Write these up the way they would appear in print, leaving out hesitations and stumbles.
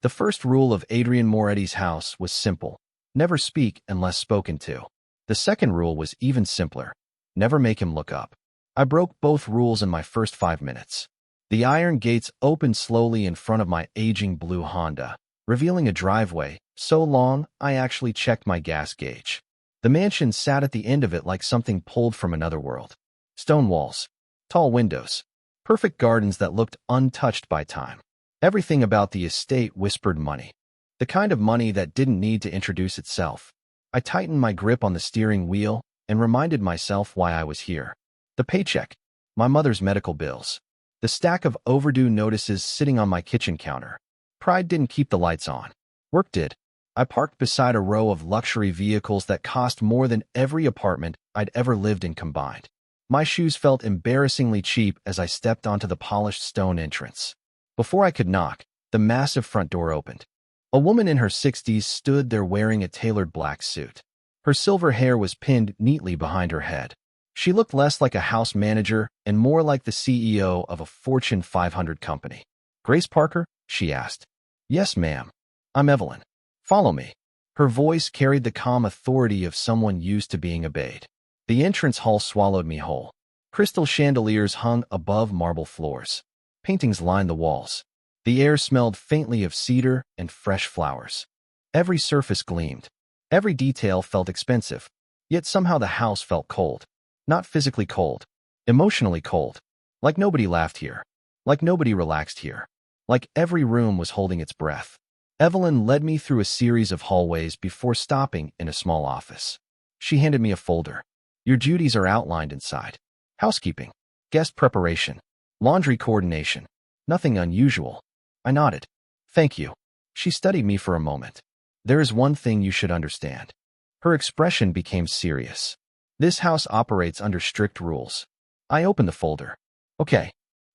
The first rule of Adrian Moretti's house was simple: never speak unless spoken to. The second rule was even simpler: never make him look up. I broke both rules in my first 5 minutes. The iron gates opened slowly in front of my aging blue Honda, revealing a driveway so long I actually checked my gas gauge. The mansion sat at the end of it like something pulled from another world. Stone walls, tall windows, perfect gardens that looked untouched by time. Everything about the estate whispered money. The kind of money that didn't need to introduce itself. I tightened my grip on the steering wheel and reminded myself why I was here. The paycheck, my mother's medical bills, the stack of overdue notices sitting on my kitchen counter. Pride didn't keep the lights on. Work did. I parked beside a row of luxury vehicles that cost more than every apartment I'd ever lived in combined. My shoes felt embarrassingly cheap as I stepped onto the polished stone entrance. Before I could knock, the massive front door opened. A woman in her 60s stood there wearing a tailored black suit. Her silver hair was pinned neatly behind her head. She looked less like a house manager and more like the CEO of a Fortune 500 company. "Grace Parker?" she asked. "Yes, ma'am. I'm Evelyn. Follow me." Her voice carried the calm authority of someone used to being obeyed. The entrance hall swallowed me whole. Crystal chandeliers hung above marble floors. Paintings lined the walls. The air smelled faintly of cedar and fresh flowers. Every surface gleamed. Every detail felt expensive. Yet somehow the house felt cold. Not physically cold, emotionally cold. Like nobody laughed here. Like nobody relaxed here. Like every room was holding its breath. Evelyn led me through a series of hallways before stopping in a small office. She handed me a folder. "Your duties are outlined inside. Housekeeping, guest preparation, laundry coordination. Nothing unusual." I nodded. "Thank you." She studied me for a moment. "There is one thing you should understand." Her expression became serious. "This house operates under strict rules." I opened the folder. "Okay.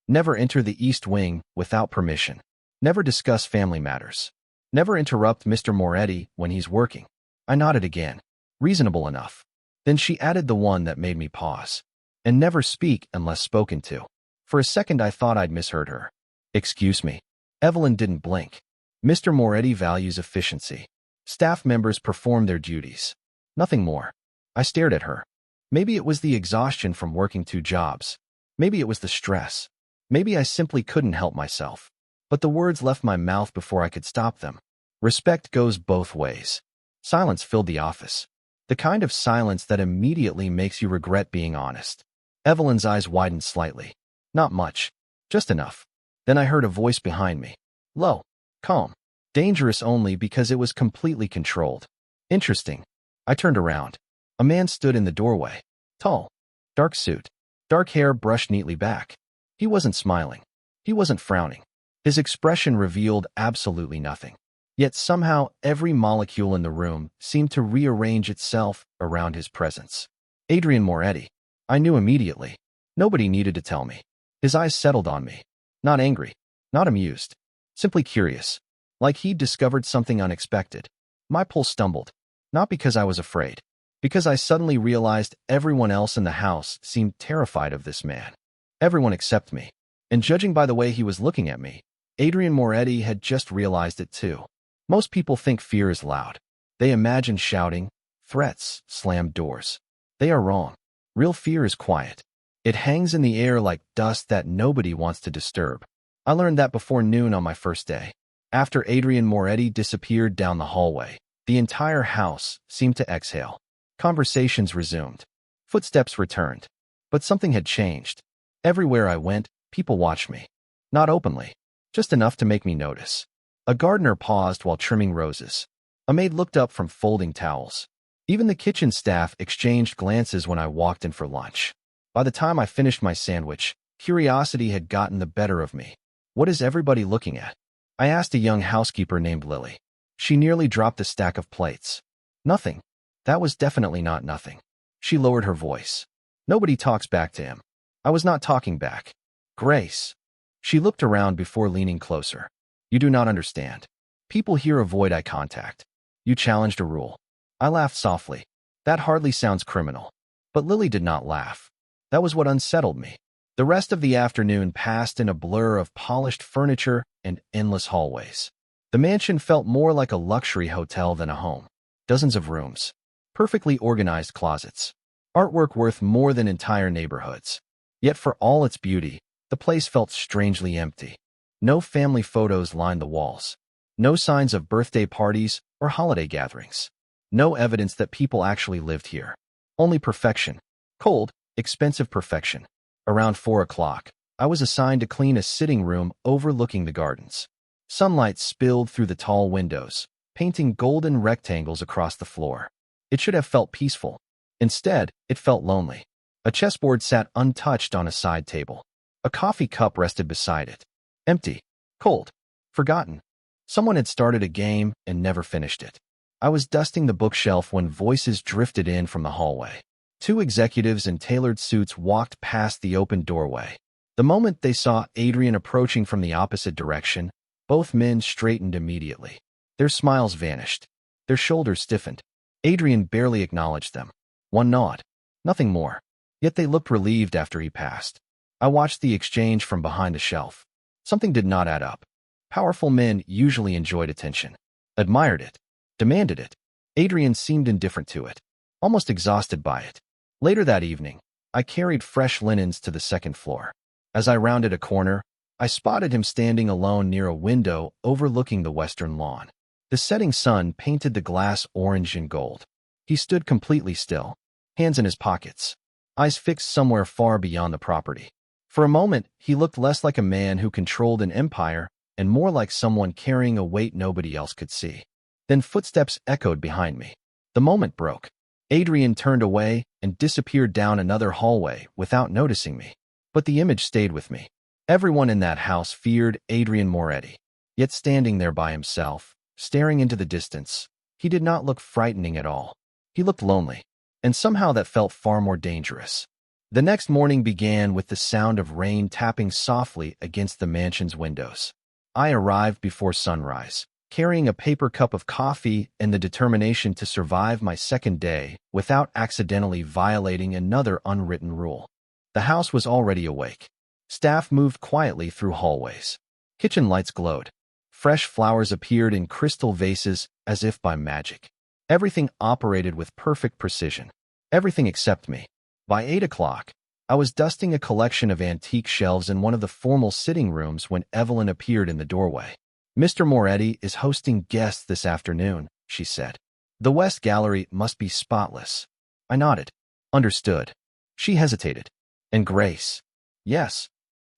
Never enter the East Wing without permission. Never discuss family matters. Never interrupt Mr. Moretti when he's working." I nodded again. Reasonable enough. Then she added the one that made me pause. "And never speak unless spoken to." For a second I thought I'd misheard her. "Excuse me." Evelyn didn't blink. "Mr. Moretti values efficiency. Staff members perform their duties. Nothing more." I stared at her. Maybe it was the exhaustion from working 2 jobs. Maybe it was the stress. Maybe I simply couldn't help myself. But the words left my mouth before I could stop them. Respect goes both ways. Silence filled the office. The kind of silence that immediately makes you regret being honest. Evelyn's eyes widened slightly. Not much. Just enough. Then I heard a voice behind me. Low. Calm. Dangerous only because it was completely controlled. Interesting. I turned around. A man stood in the doorway. Tall. Dark suit. Dark hair brushed neatly back. He wasn't smiling. He wasn't frowning. His expression revealed absolutely nothing. Yet somehow every molecule in the room seemed to rearrange itself around his presence. Adrian Moretti. I knew immediately. Nobody needed to tell me. His eyes settled on me. Not angry. Not amused. Simply curious. Like he'd discovered something unexpected. My pulse stumbled. Not because I was afraid. Because I suddenly realized everyone else in the house seemed terrified of this man. Everyone except me. And judging by the way he was looking at me, Adrian Moretti had just realized it too. Most people think fear is loud. They imagine shouting, threats, slammed doors. They are wrong. Real fear is quiet. It hangs in the air like dust that nobody wants to disturb. I learned that before noon on my first day. After Adrian Moretti disappeared down the hallway, the entire house seemed to exhale. Conversations resumed. Footsteps returned. But something had changed. Everywhere I went, people watched me. Not openly. Just enough to make me notice. A gardener paused while trimming roses. A maid looked up from folding towels. Even the kitchen staff exchanged glances when I walked in for lunch. By the time I finished my sandwich, curiosity had gotten the better of me. What is everybody looking at? I asked a young housekeeper named Lily. She nearly dropped the stack of plates. Nothing. That was definitely not nothing. She lowered her voice. Nobody talks back to him. I was not talking back. Grace. She looked around before leaning closer. You do not understand. People here avoid eye contact. You challenged a rule. I laughed softly. That hardly sounds criminal. But Lily did not laugh. That was what unsettled me. The rest of the afternoon passed in a blur of polished furniture and endless hallways. The mansion felt more like a luxury hotel than a home. Dozens of rooms, perfectly organized closets, artwork worth more than entire neighborhoods. Yet for all its beauty, the place felt strangely empty. No family photos lined the walls. No signs of birthday parties or holiday gatherings. No evidence that people actually lived here. Only perfection. Cold, expensive perfection. Around 4 o'clock, I was assigned to clean a sitting room overlooking the gardens. Sunlight spilled through the tall windows, painting golden rectangles across the floor. It should have felt peaceful. Instead, it felt lonely. A chessboard sat untouched on a side table. A coffee cup rested beside it. Empty. Cold. Forgotten. Someone had started a game and never finished it. I was dusting the bookshelf when voices drifted in from the hallway. 2 executives in tailored suits walked past the open doorway. The moment they saw Adrian approaching from the opposite direction, both men straightened immediately. Their smiles vanished. Their shoulders stiffened. Adrian barely acknowledged them. One nod. Nothing more. Yet they looked relieved after he passed. I watched the exchange from behind the shelf. Something did not add up. Powerful men usually enjoyed attention. Admired it. Demanded it. Adrian seemed indifferent to it. Almost exhausted by it. Later that evening, I carried fresh linens to the second floor. As I rounded a corner, I spotted him standing alone near a window overlooking the western lawn. The setting sun painted the glass orange and gold. He stood completely still, hands in his pockets, eyes fixed somewhere far beyond the property. For a moment, he looked less like a man who controlled an empire and more like someone carrying a weight nobody else could see. Then footsteps echoed behind me. The moment broke. Adrian turned away and disappeared down another hallway without noticing me. But the image stayed with me. Everyone in that house feared Adrian Moretti. Yet standing there by himself, staring into the distance, he did not look frightening at all. He looked lonely. And somehow that felt far more dangerous. The next morning began with the sound of rain tapping softly against the mansion's windows. I arrived before sunrise, carrying a paper cup of coffee and the determination to survive my second day without accidentally violating another unwritten rule. The house was already awake. Staff moved quietly through hallways. Kitchen lights glowed. Fresh flowers appeared in crystal vases as if by magic. Everything operated with perfect precision. Everything except me. By 8 o'clock, I was dusting a collection of antique shelves in one of the formal sitting rooms when Evelyn appeared in the doorway. "Mr. Moretti is hosting guests this afternoon," she said. "The West Gallery must be spotless." I nodded. Understood. She hesitated. "And Grace?" "Yes."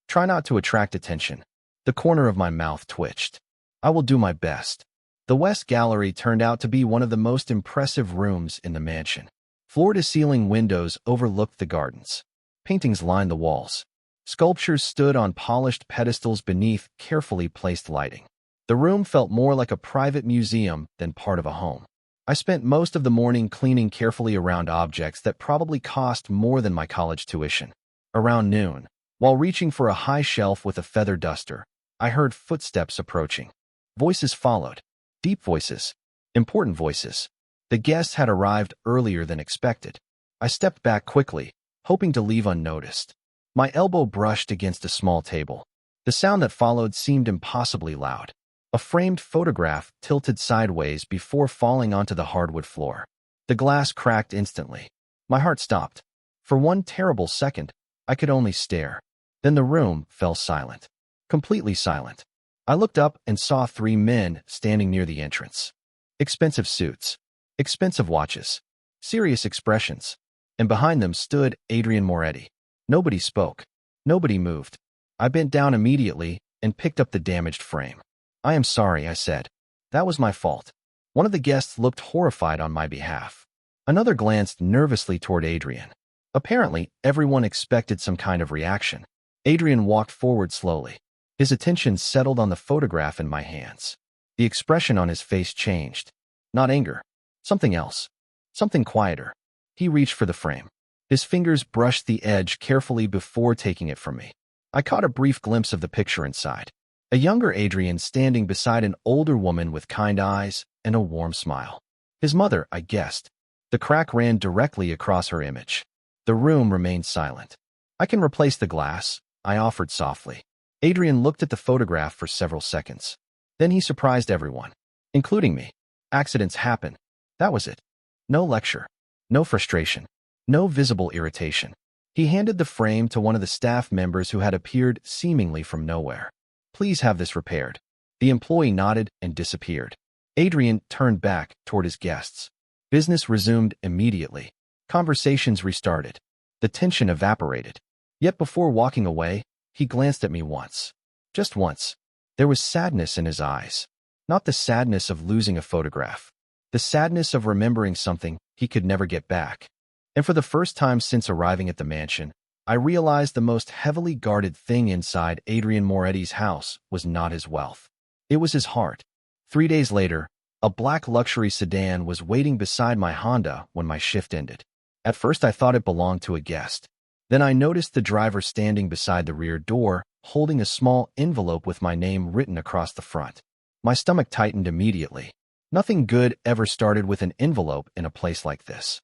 "Try not to attract attention." The corner of my mouth twitched. "I will do my best." The West Gallery turned out to be one of the most impressive rooms in the mansion. Floor-to-ceiling windows overlooked the gardens. Paintings lined the walls. Sculptures stood on polished pedestals beneath carefully placed lighting. The room felt more like a private museum than part of a home. I spent most of the morning cleaning carefully around objects that probably cost more than my college tuition. Around noon, while reaching for a high shelf with a feather duster, I heard footsteps approaching. Voices followed. Deep voices. Important voices. The guests had arrived earlier than expected. I stepped back quickly, hoping to leave unnoticed. My elbow brushed against a small table. The sound that followed seemed impossibly loud. A framed photograph tilted sideways before falling onto the hardwood floor. The glass cracked instantly. My heart stopped. For one terrible second, I could only stare. Then the room fell silent. Completely silent. I looked up and saw 3 men standing near the entrance. Expensive suits. Expensive watches. Serious expressions. And behind them stood Adrian Moretti. Nobody spoke. Nobody moved. I bent down immediately and picked up the damaged frame. "I am sorry," I said. "That was my fault." One of the guests looked horrified on my behalf. Another glanced nervously toward Adrian. Apparently, everyone expected some kind of reaction. Adrian walked forward slowly. His attention settled on the photograph in my hands. The expression on his face changed. Not anger. Something else. Something quieter. He reached for the frame. His fingers brushed the edge carefully before taking it from me. I caught a brief glimpse of the picture inside. A younger Adrian standing beside an older woman with kind eyes and a warm smile. His mother, I guessed. The crack ran directly across her image. The room remained silent. "I can replace the glass," I offered softly. Adrian looked at the photograph for several seconds. Then he surprised everyone, including me. Accidents happen. That was it. No lecture. No frustration. No visible irritation. He handed the frame to one of the staff members who had appeared seemingly from nowhere. Please have this repaired. The employee nodded and disappeared. Adrian turned back toward his guests. Business resumed immediately. Conversations restarted. The tension evaporated. Yet before walking away, he glanced at me once. Just once. There was sadness in his eyes. Not the sadness of losing a photograph. The sadness of remembering something he could never get back. And for the first time since arriving at the mansion, I realized the most heavily guarded thing inside Adrian Moretti's house was not his wealth. It was his heart. 3 days later, a black luxury sedan was waiting beside my Honda when my shift ended. At first I thought it belonged to a guest. Then I noticed the driver standing beside the rear door, holding a small envelope with my name written across the front. My stomach tightened immediately. Nothing good ever started with an envelope in a place like this.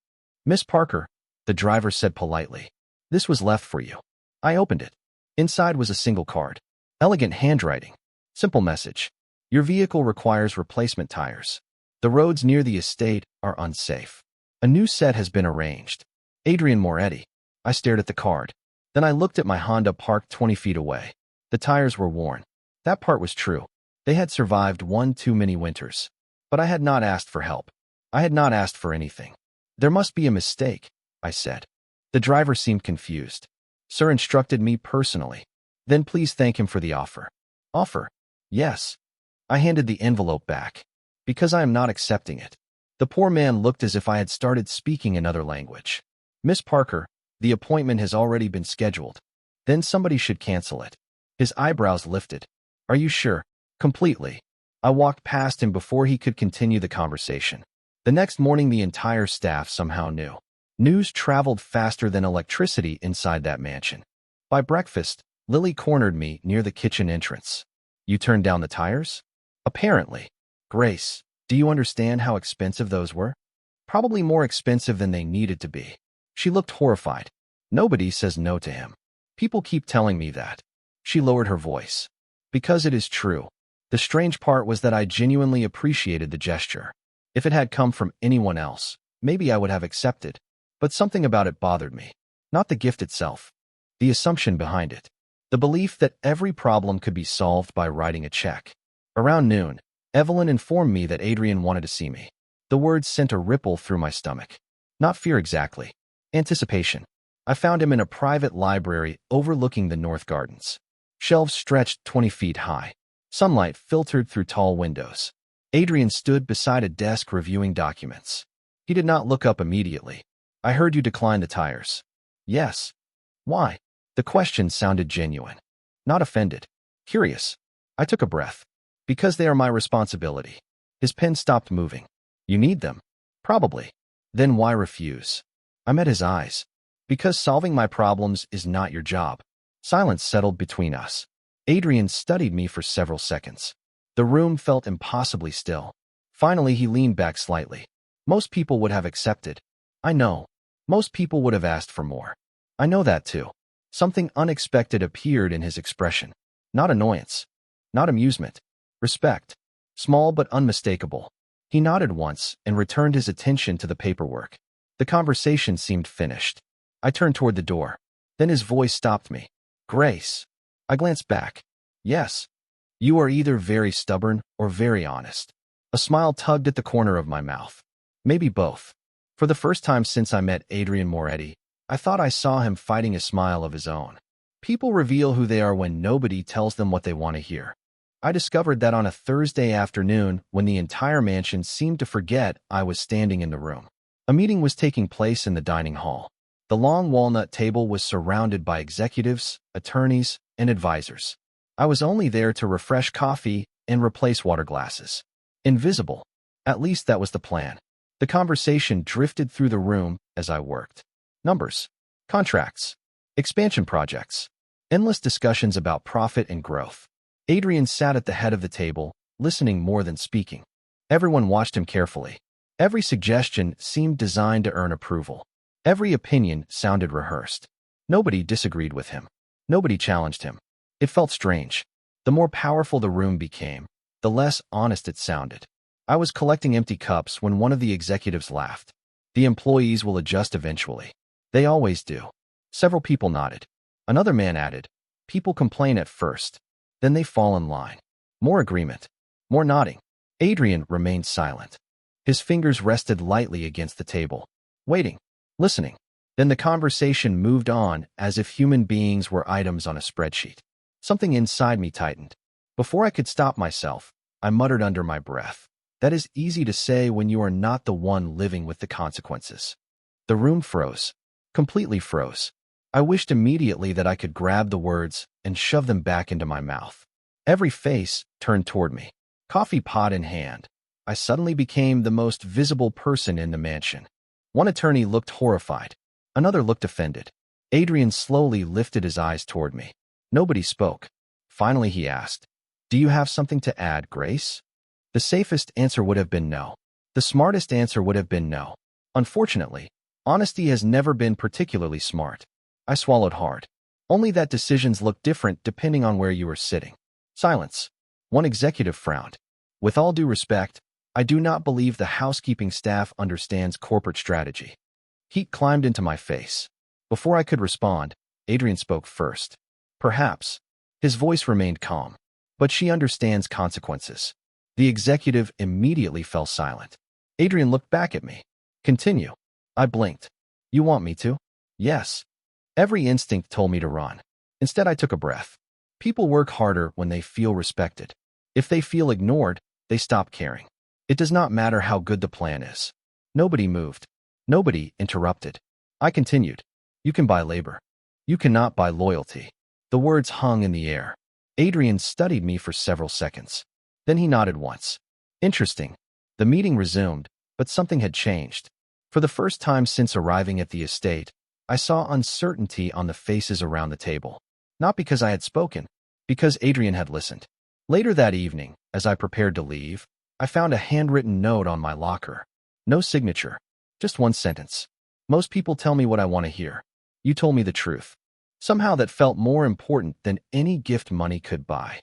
Miss Parker, the driver said politely. This was left for you. I opened it. Inside was a single card. Elegant handwriting. Simple message. Your vehicle requires replacement tires. The roads near the estate are unsafe. A new set has been arranged. Adrian Moretti. I stared at the card. Then I looked at my Honda parked 20 feet away. The tires were worn. That part was true. They had survived one too many winters. But I had not asked for help. I had not asked for anything. There must be a mistake, I said. The driver seemed confused. Sir instructed me personally. Then please thank him for the offer. Offer? Yes. I handed the envelope back. Because I am not accepting it. The poor man looked as if I had started speaking another language. Miss Parker, the appointment has already been scheduled. Then somebody should cancel it. His eyebrows lifted. Are you sure? Completely. I walked past him before he could continue the conversation. The next morning the entire staff somehow knew. News traveled faster than electricity inside that mansion. By breakfast, Lily cornered me near the kitchen entrance. You turned down the tires? Apparently. Grace, do you understand how expensive those were? Probably more expensive than they needed to be. She looked horrified. Nobody says no to him. People keep telling me that. She lowered her voice. Because it is true. The strange part was that I genuinely appreciated the gesture. If it had come from anyone else, maybe I would have accepted. But something about it bothered me. Not the gift itself. The assumption behind it. The belief that every problem could be solved by writing a check. Around noon, Evelyn informed me that Adrian wanted to see me. The words sent a ripple through my stomach. Not fear exactly. Anticipation. I found him in a private library overlooking the north gardens. Shelves stretched 20 feet high. Sunlight filtered through tall windows. Adrian stood beside a desk reviewing documents. He did not look up immediately. I heard you decline the tires. Yes. Why? The question sounded genuine. Not offended. Curious. I took a breath. Because they are my responsibility. His pen stopped moving. You need them? Probably. Then why refuse? I met his eyes. Because solving my problems is not your job. Silence settled between us. Adrian studied me for several seconds. The room felt impossibly still. Finally, he leaned back slightly. Most people would have accepted. I know. Most people would have asked for more. I know that too. Something unexpected appeared in his expression. Not annoyance. Not amusement. Respect. Small but unmistakable. He nodded once and returned his attention to the paperwork. The conversation seemed finished. I turned toward the door. Then his voice stopped me. Grace. I glanced back. Yes. You are either very stubborn or very honest. A smile tugged at the corner of my mouth. Maybe both. For the first time since I met Adrian Moretti, I thought I saw him fighting a smile of his own. People reveal who they are when nobody tells them what they want to hear. I discovered that on a Thursday afternoon when the entire mansion seemed to forget I was standing in the room. A meeting was taking place in the dining hall. The long walnut table was surrounded by executives, attorneys, and advisors. I was only there to refresh coffee and replace water glasses. Invisible. At least that was the plan. The conversation drifted through the room as I worked. Numbers. Contracts. Expansion projects. Endless discussions about profit and growth. Adrian sat at the head of the table, listening more than speaking. Everyone watched him carefully. Every suggestion seemed designed to earn approval. Every opinion sounded rehearsed. Nobody disagreed with him. Nobody challenged him. It felt strange. The more powerful the room became, the less honest it sounded. I was collecting empty cups when one of the executives laughed. The employees will adjust eventually. They always do. Several people nodded. Another man added, people complain at first. Then they fall in line. More agreement. More nodding. Adrian remained silent. His fingers rested lightly against the table, waiting, listening. Then the conversation moved on as if human beings were items on a spreadsheet. Something inside me tightened. Before I could stop myself, I muttered under my breath. That is easy to say when you are not the one living with the consequences. The room froze. Completely froze. I wished immediately that I could grab the words and shove them back into my mouth. Every face turned toward me, coffee pot in hand. I suddenly became the most visible person in the mansion. One attorney looked horrified. Another looked offended. Adrian slowly lifted his eyes toward me. Nobody spoke. Finally he asked, "Do you have something to add, Grace?" The safest answer would have been no. The smartest answer would have been no. Unfortunately, honesty has never been particularly smart. I swallowed hard. Only that decisions look different depending on where you are sitting. Silence. One executive frowned. With all due respect, I do not believe the housekeeping staff understands corporate strategy. Heat climbed into my face. Before I could respond, Adrian spoke first. Perhaps. His voice remained calm. But she understands consequences. The executive immediately fell silent. Adrian looked back at me. Continue. I blinked. You want me to? Yes. Every instinct told me to run. Instead, I took a breath. People work harder when they feel respected. If they feel ignored, they stop caring. It does not matter how good the plan is. Nobody moved. Nobody interrupted. I continued. You can buy labor. You cannot buy loyalty. The words hung in the air. Adrian studied me for several seconds. Then he nodded once. Interesting. The meeting resumed, but something had changed. For the first time since arriving at the estate, I saw uncertainty on the faces around the table. Not because I had spoken, because Adrian had listened. Later that evening, as I prepared to leave, I found a handwritten note on my locker. No signature. Just one sentence. Most people tell me what I want to hear. You told me the truth. Somehow that felt more important than any gift money could buy.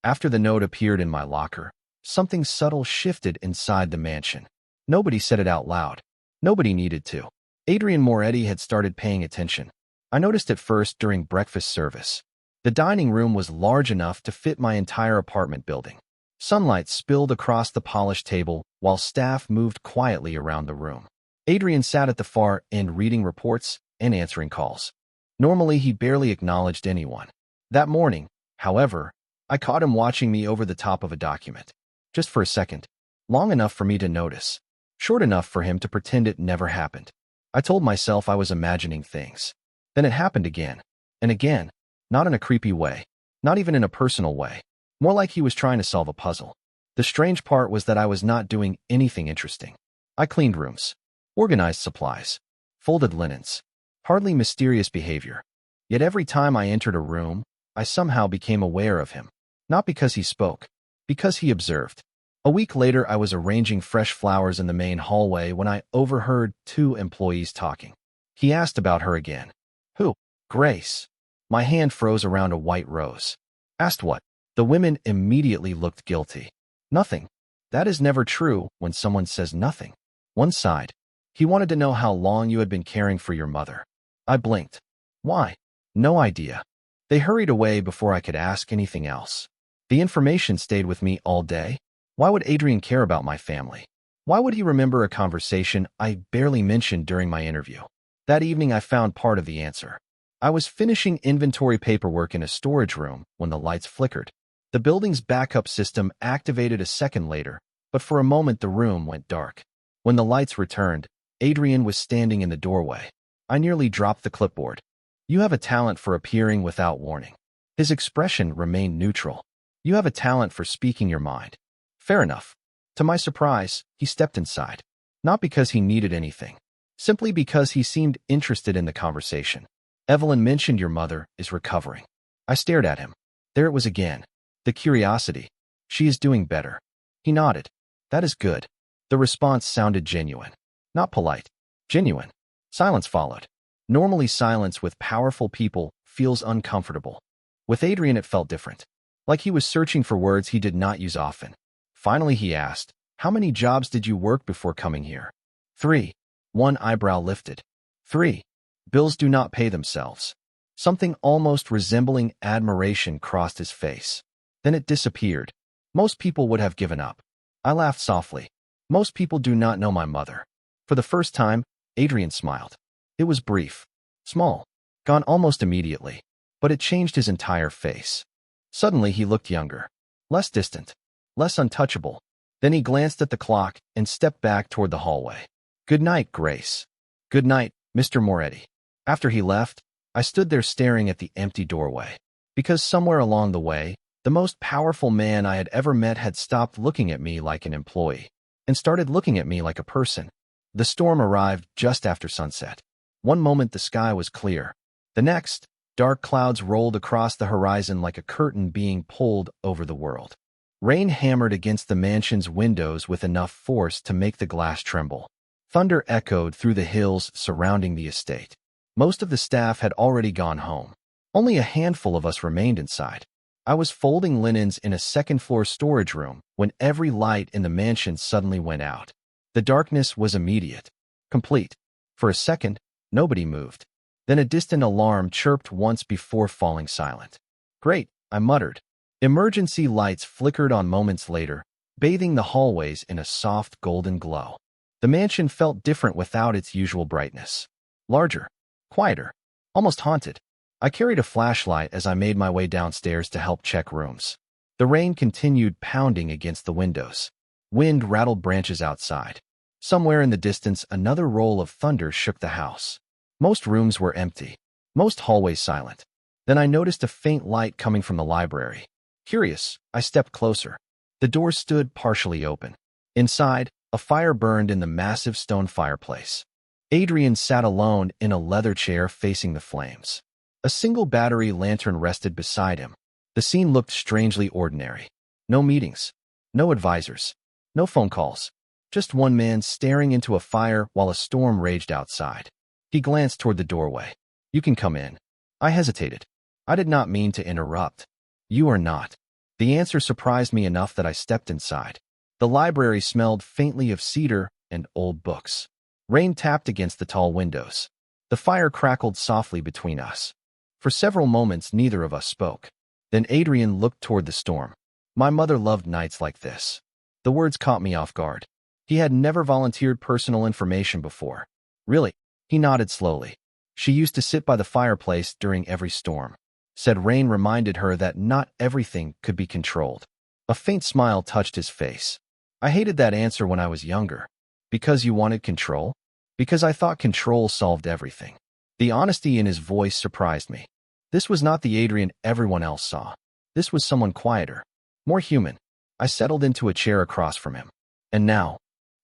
After the note appeared in my locker, something subtle shifted inside the mansion. Nobody said it out loud. Nobody needed to. Adrian Moretti had started paying attention. I noticed it first during breakfast service. The dining room was large enough to fit my entire apartment building. Sunlight spilled across the polished table while staff moved quietly around the room. Adrian sat at the far end reading reports and answering calls. Normally, he barely acknowledged anyone. That morning, however, I caught him watching me over the top of a document. Just for a second. Long enough for me to notice. Short enough for him to pretend it never happened. I told myself I was imagining things. Then it happened again. And again. Not in a creepy way. Not even in a personal way. More like he was trying to solve a puzzle. The strange part was that I was not doing anything interesting. I cleaned rooms. Organized supplies. Folded linens. Hardly mysterious behavior. Yet every time I entered a room, I somehow became aware of him. Not because he spoke. Because he observed. A week later, I was arranging fresh flowers in the main hallway when I overheard two employees talking. He asked about her again. Who? Grace. My hand froze around a white rose. Asked what? The women immediately looked guilty. Nothing. That is never true when someone says nothing. One sighed. He wanted to know how long you had been caring for your mother. I blinked. Why? No idea. They hurried away before I could ask anything else. The information stayed with me all day. Why would Adrian care about my family? Why would he remember a conversation I barely mentioned during my interview? That evening I found part of the answer. I was finishing inventory paperwork in a storage room when the lights flickered. The building's backup system activated a second later, but for a moment the room went dark. When the lights returned, Adrian was standing in the doorway. I nearly dropped the clipboard. You have a talent for appearing without warning. His expression remained neutral. You have a talent for speaking your mind. Fair enough. To my surprise, he stepped inside. Not because he needed anything. Simply because he seemed interested in the conversation. Evelyn mentioned your mother is recovering. I stared at him. There it was again. The curiosity. She is doing better. He nodded. That is good. The response sounded genuine. Not polite. Genuine. Silence followed. Normally silence with powerful people feels uncomfortable. With Adrian it felt different. like he was searching for words he did not use often. Finally, he asked, "How many jobs did you work before coming here?" 3. One eyebrow lifted. 3. Bills do not pay themselves. Something almost resembling admiration crossed his face. Then it disappeared. Most people would have given up. I laughed softly. Most people do not know my mother. For the first time, Adrian smiled. It was brief, small, gone almost immediately, but it changed his entire face. Suddenly he looked younger, less distant, less untouchable. Then he glanced at the clock and stepped back toward the hallway. "Good night, Grace." "Good night, Mr. Moretti." After he left, I stood there staring at the empty doorway. Because somewhere along the way, the most powerful man I had ever met had stopped looking at me like an employee and started looking at me like a person. The storm arrived just after sunset. One moment the sky was clear. The next, dark clouds rolled across the horizon like a curtain being pulled over the world. Rain hammered against the mansion's windows with enough force to make the glass tremble. Thunder echoed through the hills surrounding the estate. Most of the staff had already gone home. Only a handful of us remained inside. I was folding linens in a second-floor storage room when every light in the mansion suddenly went out. The darkness was immediate, complete. For a second, nobody moved. Then a distant alarm chirped once before falling silent. "Great," I muttered. Emergency lights flickered on moments later, bathing the hallways in a soft golden glow. The mansion felt different without its usual brightness. Larger, quieter, almost haunted. I carried a flashlight as I made my way downstairs to help check rooms. The rain continued pounding against the windows. Wind rattled branches outside. Somewhere in the distance, another roll of thunder shook the house. Most rooms were empty, most hallways silent. Then I noticed a faint light coming from the library. Curious, I stepped closer. The door stood partially open. Inside, a fire burned in the massive stone fireplace. Adrian sat alone in a leather chair facing the flames. A single battery lantern rested beside him. The scene looked strangely ordinary. No meetings, no advisors, no phone calls. Just one man staring into a fire while a storm raged outside. He glanced toward the doorway. "You can come in." I hesitated. I did not mean to interrupt. "You are not." The answer surprised me enough that I stepped inside. The library smelled faintly of cedar and old books. Rain tapped against the tall windows. The fire crackled softly between us. For several moments, neither of us spoke. Then Adrian looked toward the storm. "My mother loved nights like this." The words caught me off guard. He had never volunteered personal information before. "Really?" He nodded slowly. "She used to sit by the fireplace during every storm. Said rain reminded her that not everything could be controlled." A faint smile touched his face. "I hated that answer when I was younger." "Because you wanted control?" "Because I thought control solved everything." The honesty in his voice surprised me. This was not the Adrian everyone else saw. This was someone quieter, more human. I settled into a chair across from him. "And now?"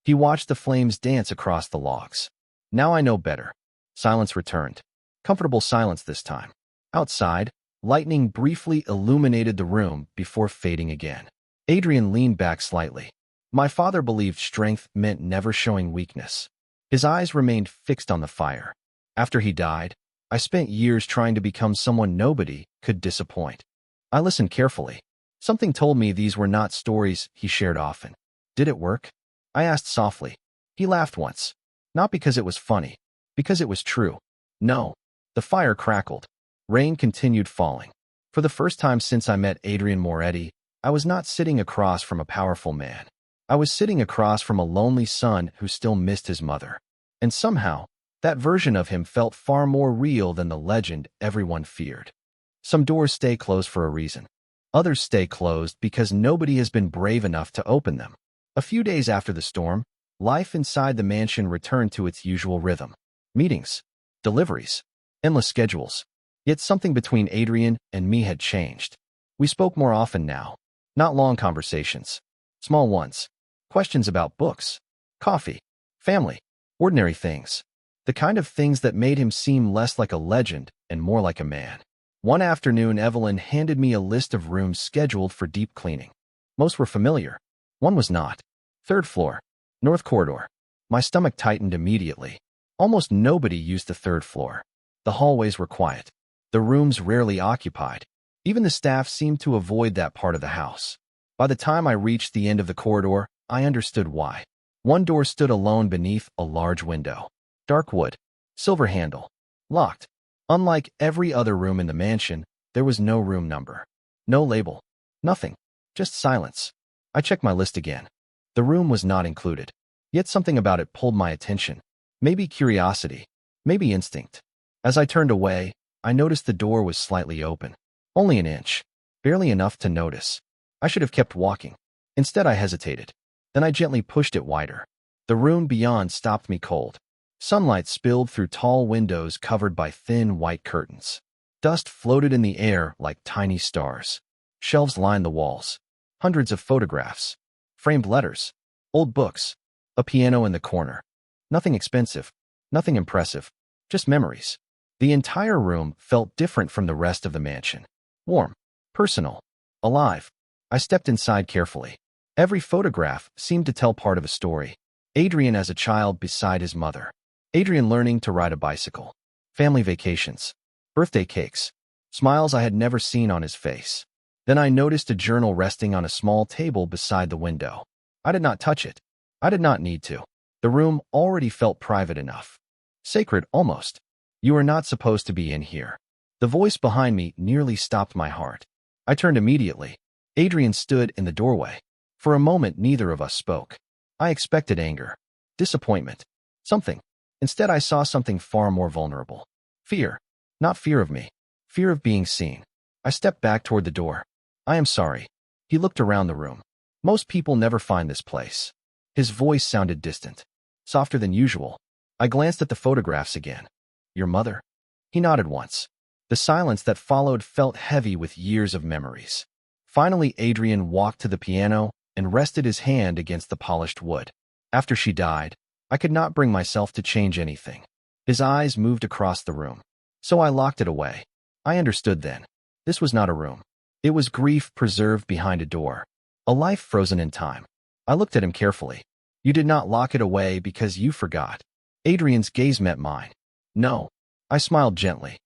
He watched the flames dance across the logs. "Now I know better." Silence returned. Comfortable silence this time. Outside, lightning briefly illuminated the room before fading again. Adrian leaned back slightly. My father believed strength meant never showing weakness. His eyes remained fixed on the fire. After he died, I spent years trying to become someone nobody could disappoint. I listened carefully. Something told me these were not stories he shared often. "Did it work?" I asked softly. He laughed once. Not because it was funny, because it was true. "No." The fire crackled. Rain continued falling. For the first time since I met Adrian Moretti, I was not sitting across from a powerful man. I was sitting across from a lonely son who still missed his mother. And somehow, that version of him felt far more real than the legend everyone feared. Some doors stay closed for a reason. Others stay closed because nobody has been brave enough to open them. A few days after the storm, life inside the mansion returned to its usual rhythm. Meetings, deliveries, endless schedules. Yet something between Adrian and me had changed. We spoke more often now. Not long conversations. Small ones. Questions about books, coffee, family, ordinary things. The kind of things that made him seem less like a legend and more like a man. One afternoon, Evelyn handed me a list of rooms scheduled for deep cleaning. Most were familiar. One was not. 3rd floor, North Corridor. My stomach tightened immediately. Almost nobody used the 3rd floor. The hallways were quiet. The rooms rarely occupied. Even the staff seemed to avoid that part of the house. By the time I reached the end of the corridor, I understood why. One door stood alone beneath a large window. Dark wood, silver handle, locked. Unlike every other room in the mansion, there was no room number. No label. Nothing. Just silence. I checked my list again. The room was not included. Yet something about it pulled my attention. Maybe curiosity. Maybe instinct. As I turned away, I noticed the door was slightly open. Only an inch. Barely enough to notice. I should have kept walking. Instead, I hesitated. Then I gently pushed it wider. The room beyond stopped me cold. Sunlight spilled through tall windows covered by thin white curtains. Dust floated in the air like tiny stars. Shelves lined the walls. Hundreds of photographs. Framed letters. Old books. A piano in the corner. Nothing expensive. Nothing impressive. Just memories. The entire room felt different from the rest of the mansion. Warm. Personal. Alive. I stepped inside carefully. Every photograph seemed to tell part of a story. Adrian as a child beside his mother. Adrian learning to ride a bicycle. Family vacations. Birthday cakes. Smiles I had never seen on his face. Then I noticed a journal resting on a small table beside the window. I did not touch it. I did not need to. The room already felt private enough. Sacred, almost. You are not supposed to be in here. The voice behind me nearly stopped my heart. I turned immediately. Adrian stood in the doorway. For a moment, neither of us spoke. I expected anger. Disappointment. Something. Instead, I saw something far more vulnerable. Fear. Not fear of me. Fear of being seen. I stepped back toward the door. I am sorry. He looked around the room. Most people never find this place. His voice sounded distant. Softer than usual. I glanced at the photographs again. Your mother? He nodded once. The silence that followed felt heavy with years of memories. Finally, Adrian walked to the piano and rested his hand against the polished wood. After she died, I could not bring myself to change anything. His eyes moved across the room. So I locked it away. I understood then. This was not a room. It was grief preserved behind a door. A life frozen in time. I looked at him carefully. You did not lock it away because you forgot. Adrian's gaze met mine. No. I smiled gently.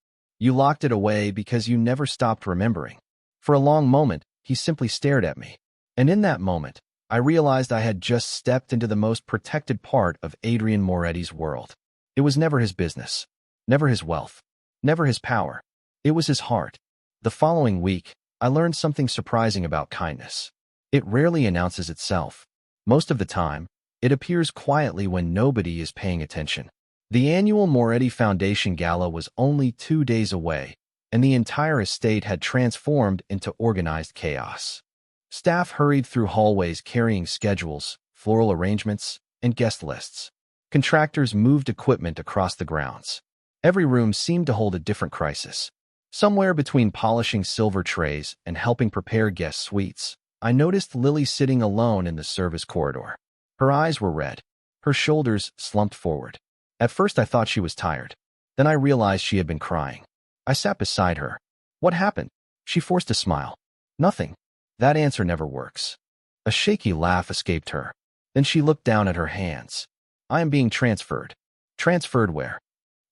You locked it away because you never stopped remembering. For a long moment, he simply stared at me. And in that moment, I realized I had just stepped into the most protected part of Adrian Moretti's world. It was never his business. Never his wealth. Never his power. It was his heart. The following week, I learned something surprising about kindness. It rarely announces itself. Most of the time, it appears quietly when nobody is paying attention. The annual Moretti Foundation Gala was only 2 days away, and the entire estate had transformed into organized chaos. Staff hurried through hallways carrying schedules, floral arrangements, and guest lists. Contractors moved equipment across the grounds. Every room seemed to hold a different crisis. Somewhere between polishing silver trays and helping prepare guest suites, I noticed Lily sitting alone in the service corridor. Her eyes were red. Her shoulders slumped forward. At first I thought she was tired. Then I realized she had been crying. I sat beside her. What happened? She forced a smile. Nothing. That answer never works. A shaky laugh escaped her. Then she looked down at her hands. I am being transferred. Transferred where?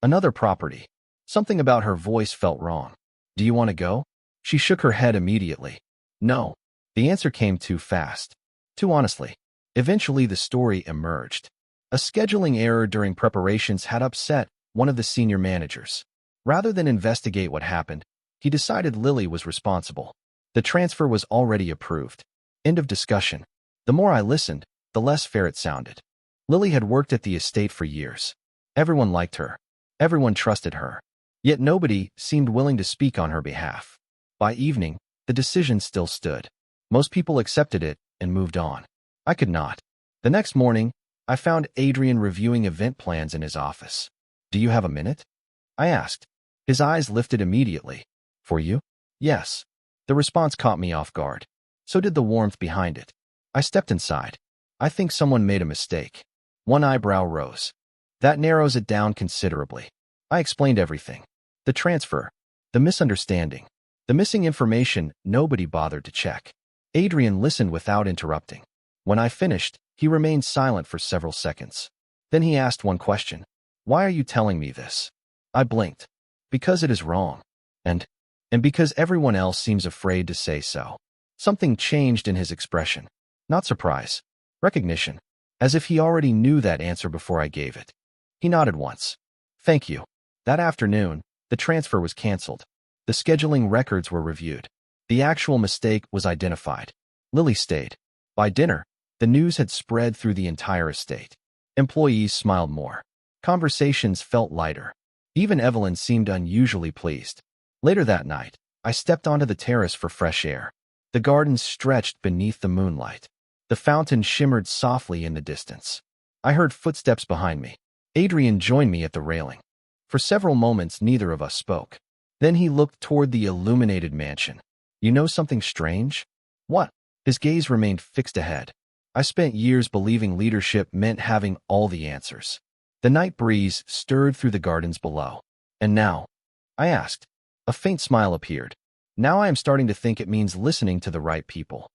Another property. Something about her voice felt wrong. Do you want to go? She shook her head immediately. No. The answer came too fast. Too honestly. Eventually the story emerged. A scheduling error during preparations had upset one of the senior managers. Rather than investigate what happened, he decided Lily was responsible. The transfer was already approved. End of discussion. The more I listened, the less fair it sounded. Lily had worked at the estate for years. Everyone liked her. Everyone trusted her. Yet nobody seemed willing to speak on her behalf. By evening, the decision still stood. Most people accepted it and moved on. I could not. The next morning, I found Adrian reviewing event plans in his office. Do you have a minute? I asked. His eyes lifted immediately. For you? Yes. The response caught me off guard. So did the warmth behind it. I stepped inside. I think someone made a mistake. One eyebrow rose. That narrows it down considerably. I explained everything. The transfer. The misunderstanding. The missing information nobody bothered to check. Adrian listened without interrupting. When I finished, he remained silent for several seconds. Then he asked one question. Why are you telling me this? I blinked. Because it is wrong. And And because everyone else seems afraid to say so. Something changed in his expression. Not surprise. Recognition. As if he already knew that answer before I gave it. He nodded once. Thank you. That afternoon, the transfer was canceled. The scheduling records were reviewed. The actual mistake was identified. Lily stayed. By dinner, the news had spread through the entire estate. Employees smiled more. Conversations felt lighter. Even Evelyn seemed unusually pleased. Later that night, I stepped onto the terrace for fresh air. The garden stretched beneath the moonlight. The fountain shimmered softly in the distance. I heard footsteps behind me. Adrian joined me at the railing. For several moments, neither of us spoke. Then he looked toward the illuminated mansion. You know something strange? What? His gaze remained fixed ahead. I spent years believing leadership meant having all the answers. The night breeze stirred through the gardens below. And now? I asked. A faint smile appeared. Now I am starting to think it means listening to the right people.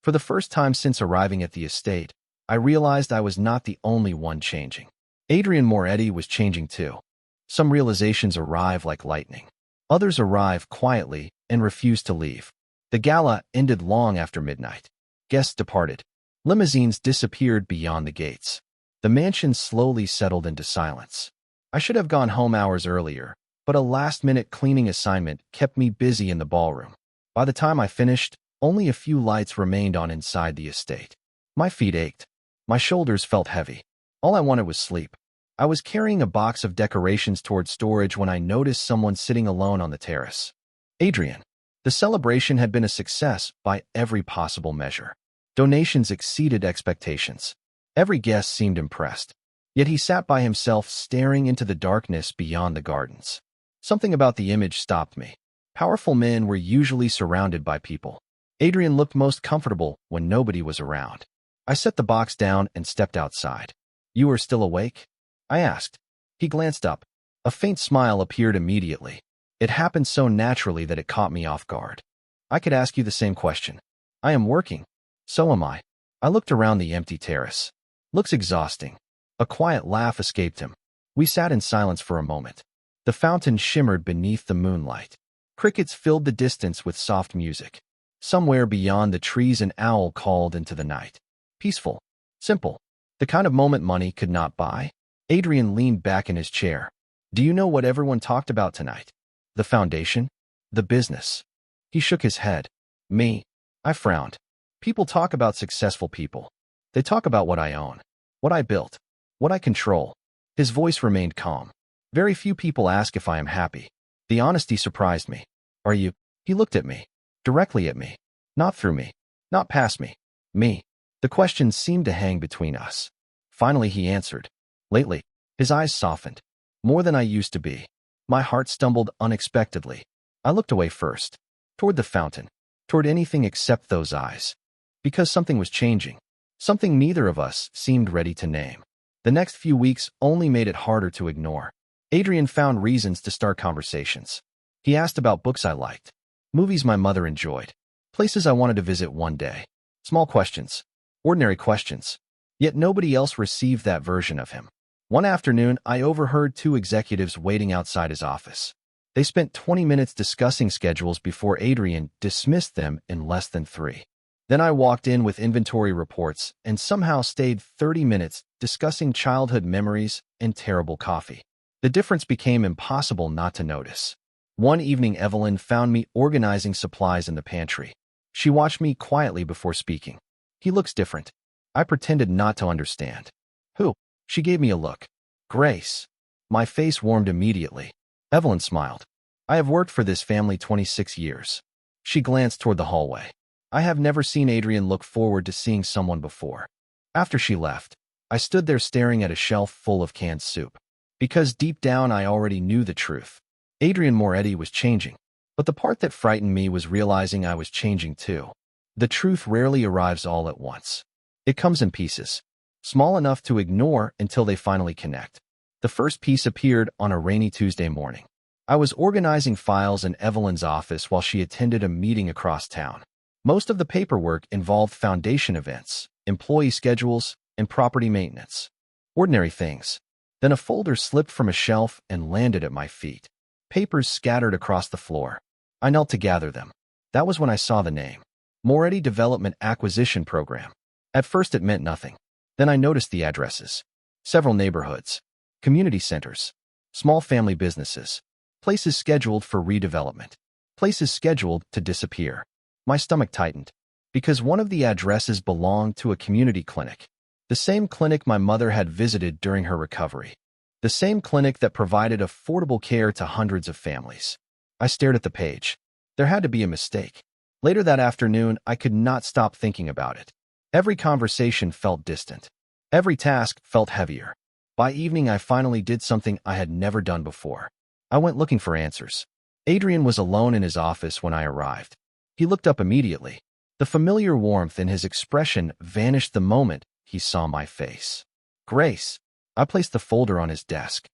For the first time since arriving at the estate, I realized I was not the only one changing. Adrian Moretti was changing too. Some realizations arrive like lightning. Others arrive quietly and refuse to leave. The gala ended long after midnight. Guests departed. Limousines disappeared beyond the gates. The mansion slowly settled into silence. I should have gone home hours earlier, but a last-minute cleaning assignment kept me busy in the ballroom. By the time I finished, only a few lights remained on inside the estate. My feet ached. My shoulders felt heavy. All I wanted was sleep. I was carrying a box of decorations toward storage when I noticed someone sitting alone on the terrace. Adrian. The celebration had been a success by every possible measure. Donations exceeded expectations. Every guest seemed impressed. Yet he sat by himself staring into the darkness beyond the gardens. Something about the image stopped me. Powerful men were usually surrounded by people. Adrian looked most comfortable when nobody was around. I set the box down and stepped outside. You are still awake? I asked. He glanced up. A faint smile appeared immediately. It happened so naturally that it caught me off guard. I could ask you the same question. I am working. So am I. I looked around the empty terrace. Looks exhausting. A quiet laugh escaped him. We sat in silence for a moment. The fountain shimmered beneath the moonlight. Crickets filled the distance with soft music. Somewhere beyond the trees an owl called into the night. Peaceful. Simple. The kind of moment money could not buy. Adrian leaned back in his chair. Do you know what everyone talked about tonight? The foundation? The business? He shook his head. Me? I frowned. People talk about successful people. They talk about what I own. What I built. What I control. His voice remained calm. Very few people ask if I am happy. The honesty surprised me. Are you? He looked at me. Directly at me. Not through me. Not past me. Me. The question seemed to hang between us. Finally he answered. Lately. His eyes softened. More than I used to be. My heart stumbled unexpectedly. I looked away first. Toward the fountain. Toward anything except those eyes. Because something was changing. Something neither of us seemed ready to name. The next few weeks only made it harder to ignore. Adrian found reasons to start conversations. He asked about books I liked. Movies my mother enjoyed. Places I wanted to visit one day. Small questions. Ordinary questions. Yet nobody else received that version of him. One afternoon, I overheard two executives waiting outside his office. They spent 20 minutes discussing schedules before Adrian dismissed them in less than 3. Then I walked in with inventory reports and somehow stayed 30 minutes discussing childhood memories and terrible coffee. The difference became impossible not to notice. One evening, Evelyn found me organizing supplies in the pantry. She watched me quietly before speaking. He looks different. I pretended not to understand. Who? She gave me a look. Grace. My face warmed immediately. Evelyn smiled. I have worked for this family 26 years. She glanced toward the hallway. I have never seen Adrian look forward to seeing someone before. After she left, I stood there staring at a shelf full of canned soup. Because deep down I already knew the truth. Adrian Moretti was changing. But the part that frightened me was realizing I was changing too. The truth rarely arrives all at once. It comes in pieces. Small enough to ignore until they finally connect. The first piece appeared on a rainy Tuesday morning. I was organizing files in Evelyn's office while she attended a meeting across town. Most of the paperwork involved foundation events, employee schedules, and property maintenance. Ordinary things. Then a folder slipped from a shelf and landed at my feet. Papers scattered across the floor. I knelt to gather them. That was when I saw the name. Moretti Development Acquisition Program. At first it meant nothing. Then I noticed the addresses. Several neighborhoods, community centers, small family businesses, places scheduled for redevelopment, places scheduled to disappear. My stomach tightened, because one of the addresses belonged to a community clinic, the same clinic my mother had visited during her recovery, the same clinic that provided affordable care to hundreds of families. I stared at the page. There had to be a mistake. Later that afternoon, I could not stop thinking about it. Every conversation felt distant. Every task felt heavier. By evening, I finally did something I had never done before. I went looking for answers. Adrian was alone in his office when I arrived. He looked up immediately. The familiar warmth in his expression vanished the moment he saw my face. Grace. I placed the folder on his desk.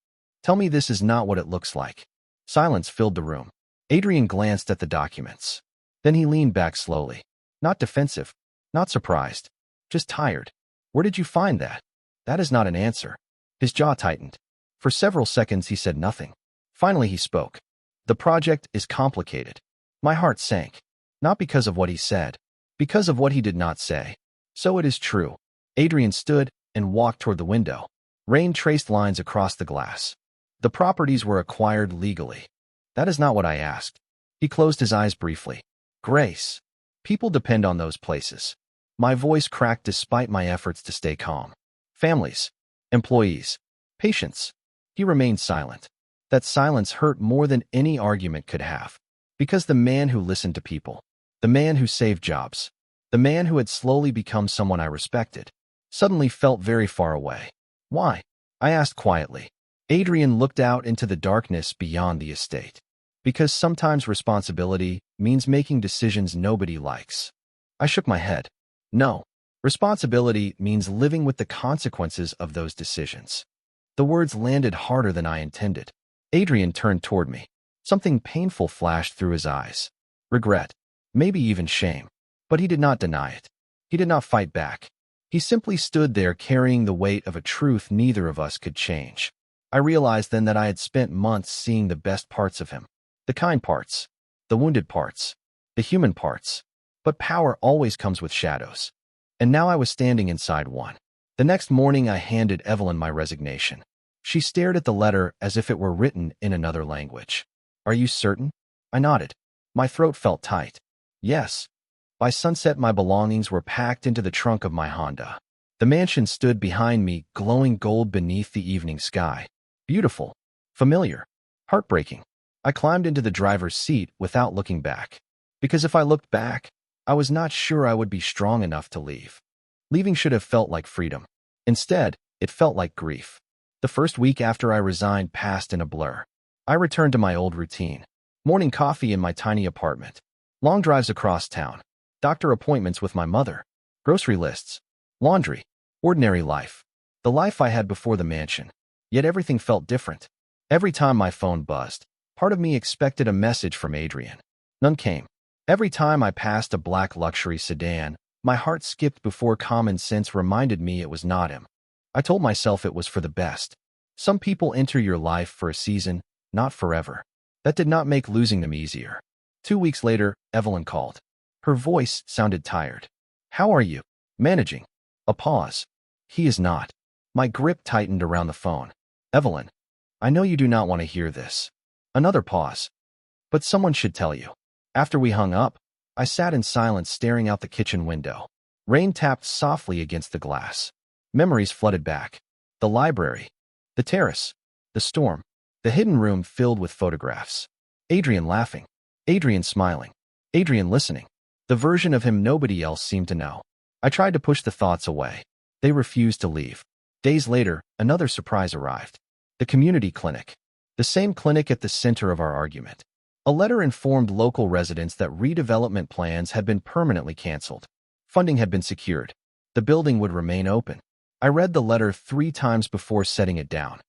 Tell me this is not what it looks like. Silence filled the room. Adrian glanced at the documents. Then he leaned back slowly. Not defensive, not surprised, just tired. Where did you find that? That is not an answer. His jaw tightened. For several seconds he said nothing. Finally he spoke. The project is complicated. My heart sank. Not because of what he said, because of what he did not say. So it is true. Adrian stood and walked toward the window. Rain traced lines across the glass. The properties were acquired legally. That is not what I asked. He closed his eyes briefly. Grace. People depend on those places. My voice cracked despite my efforts to stay calm. Families. Employees. Patients. He remained silent. That silence hurt more than any argument could have. Because the man who listened to people, the man who saved jobs, the man who had slowly become someone I respected, suddenly felt very far away. Why? I asked quietly. Adrian looked out into the darkness beyond the estate. Because sometimes responsibility means making decisions nobody likes. I shook my head. No. Responsibility means living with the consequences of those decisions. The words landed harder than I intended. Adrian turned toward me. Something painful flashed through his eyes. Regret. Maybe even shame. But he did not deny it. He did not fight back. He simply stood there carrying the weight of a truth neither of us could change. I realized then that I had spent months seeing the best parts of him. The kind parts. The wounded parts. The human parts. But power always comes with shadows. And now I was standing inside one. The next morning I handed Evelyn my resignation. She stared at the letter as if it were written in another language. Are you certain? I nodded. My throat felt tight. Yes. By sunset my belongings were packed into the trunk of my Honda. The mansion stood behind me, glowing gold beneath the evening sky. Beautiful. Familiar. Heartbreaking. I climbed into the driver's seat without looking back. Because if I looked back, I was not sure I would be strong enough to leave. Leaving should have felt like freedom. Instead, it felt like grief. The first week after I resigned passed in a blur. I returned to my old routine. Morning coffee in my tiny apartment. Long drives across town. Doctor appointments with my mother. Grocery lists. Laundry. Ordinary life. The life I had before the mansion. Yet everything felt different. Every time my phone buzzed, part of me expected a message from Adrian. None came. Every time I passed a black luxury sedan, my heart skipped before common sense reminded me it was not him. I told myself it was for the best. Some people enter your life for a season, not forever. That did not make losing them easier. 2 weeks later, Evelyn called. Her voice sounded tired. How are you? Managing. A pause. He is not. My grip tightened around the phone. Evelyn, I know you do not want to hear this. Another pause. But someone should tell you. After we hung up, I sat in silence staring out the kitchen window. Rain tapped softly against the glass. Memories flooded back. The library. The terrace. The storm. The hidden room filled with photographs. Adrian laughing. Adrian smiling. Adrian listening. The version of him nobody else seemed to know. I tried to push the thoughts away. They refused to leave. Days later, another surprise arrived. The community clinic. The same clinic at the center of our argument. A letter informed local residents that redevelopment plans had been permanently canceled. Funding had been secured. The building would remain open. I read the letter 3 times before setting it down.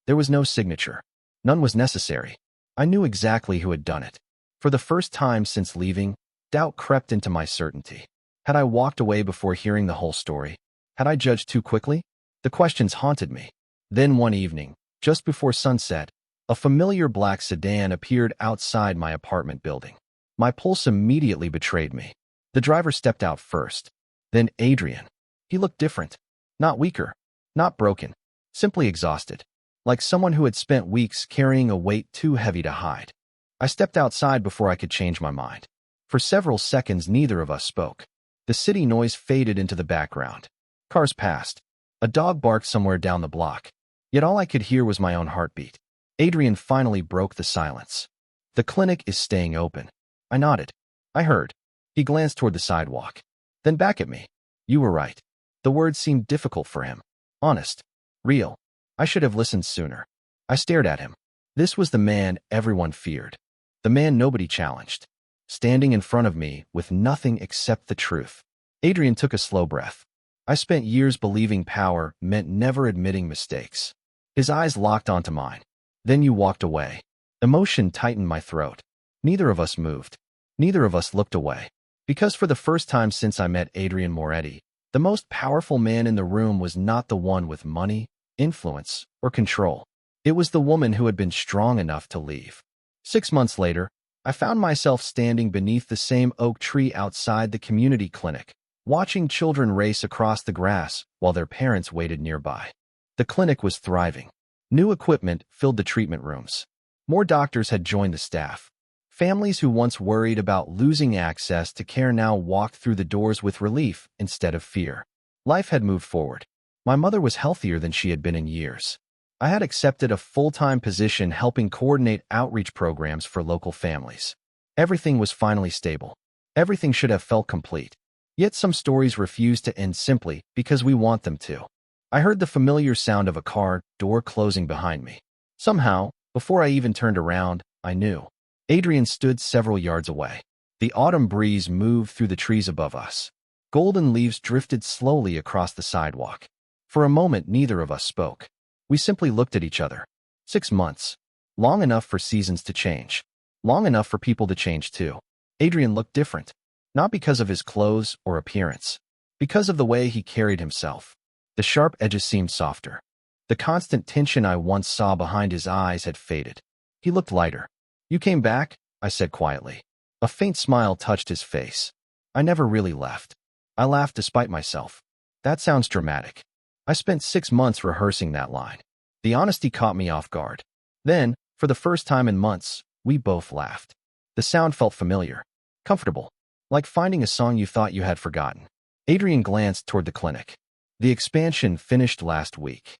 There was no signature. None was necessary. I knew exactly who had done it. For the first time since leaving, doubt crept into my certainty. Had I walked away before hearing the whole story? Had I judged too quickly? The questions haunted me. Then one evening, just before sunset, a familiar black sedan appeared outside my apartment building. My pulse immediately betrayed me. The driver stepped out first. Then Adrian. He looked different. Not weaker. Not broken. Simply exhausted. Like someone who had spent weeks carrying a weight too heavy to hide. I stepped outside before I could change my mind. For several seconds, neither of us spoke. The city noise faded into the background. Cars passed. A dog barked somewhere down the block. Yet all I could hear was my own heartbeat. Adrian finally broke the silence. "The clinic is staying open." I nodded. "I heard." He glanced toward the sidewalk. Then back at me. "You were right." The words seemed difficult for him. Honest. Real. I should have listened sooner. I stared at him. This was the man everyone feared. The man nobody challenged. Standing in front of me with nothing except the truth. Adrian took a slow breath. I spent years believing power meant never admitting mistakes. His eyes locked onto mine. "Then you walked away." Emotion tightened my throat. Neither of us moved. Neither of us looked away. Because for the first time since I met Adrian Moretti, the most powerful man in the room was not the one with money, influence, or control. It was the woman who had been strong enough to leave. 6 months later, I found myself standing beneath the same oak tree outside the community clinic, watching children race across the grass while their parents waited nearby. The clinic was thriving. New equipment filled the treatment rooms. More doctors had joined the staff. Families who once worried about losing access to care now walked through the doors with relief instead of fear. Life had moved forward. My mother was healthier than she had been in years. I had accepted a full-time position helping coordinate outreach programs for local families. Everything was finally stable. Everything should have felt complete. Yet some stories refused to end simply because we want them to. I heard the familiar sound of a car door closing behind me. Somehow, before I even turned around, I knew. Adrian stood several yards away. The autumn breeze moved through the trees above us. Golden leaves drifted slowly across the sidewalk. For a moment, neither of us spoke. We simply looked at each other. 6 months. Long enough for seasons to change. Long enough for people to change too. Adrian looked different. Not because of his clothes or appearance. Because of the way he carried himself. The sharp edges seemed softer. The constant tension I once saw behind his eyes had faded. He looked lighter. "You came back?" I said quietly. A faint smile touched his face. "I never really left." I laughed despite myself. "That sounds dramatic." I spent 6 months rehearsing that line. The honesty caught me off guard. Then, for the first time in months, we both laughed. The sound felt familiar. Comfortable. Like finding a song you thought you had forgotten. Adrian glanced toward the clinic. "The expansion finished last week."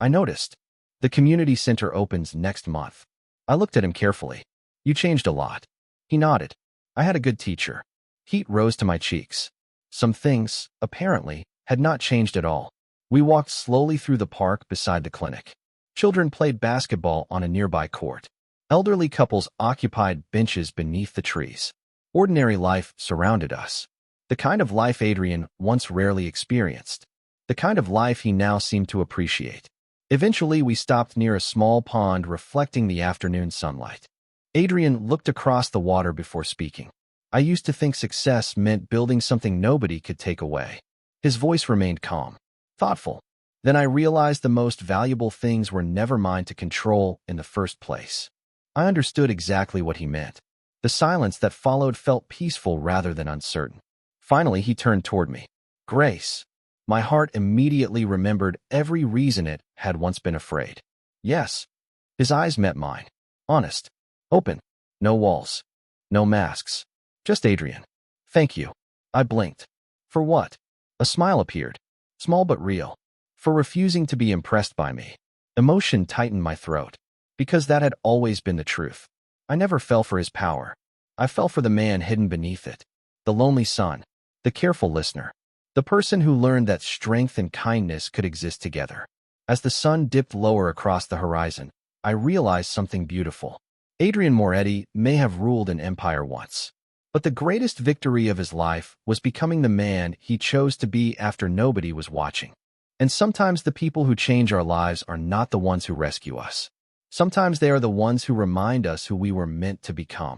I noticed. "The community center opens next month." I looked at him carefully. "You changed a lot." He nodded. "I had a good teacher." Heat rose to my cheeks. Some things, apparently, had not changed at all. We walked slowly through the park beside the clinic. Children played basketball on a nearby court. Elderly couples occupied benches beneath the trees. Ordinary life surrounded us. The kind of life Adrian once rarely experienced. The kind of life he now seemed to appreciate. Eventually, we stopped near a small pond reflecting the afternoon sunlight. Adrian looked across the water before speaking. "I used to think success meant building something nobody could take away." His voice remained calm. Thoughtful. Then I realized the most valuable things were never mine to control in the first place. I understood exactly what he meant. The silence that followed felt peaceful rather than uncertain. Finally, he turned toward me. "Grace." My heart immediately remembered every reason it had once been afraid. "Yes." His eyes met mine. Honest. Open. No walls. No masks. Just Adrian. "Thank you." I blinked. "For what?" A smile appeared. Small but real. "For refusing to be impressed by me." Emotion tightened my throat. Because that had always been the truth. I never fell for his power. I fell for the man hidden beneath it. The lonely son. The careful listener. The person who learned that strength and kindness could exist together. As the sun dipped lower across the horizon, I realized something beautiful. Adrian Moretti may have ruled an empire once. But the greatest victory of his life was becoming the man he chose to be after nobody was watching. And sometimes the people who change our lives are not the ones who rescue us. Sometimes they are the ones who remind us who we were meant to become.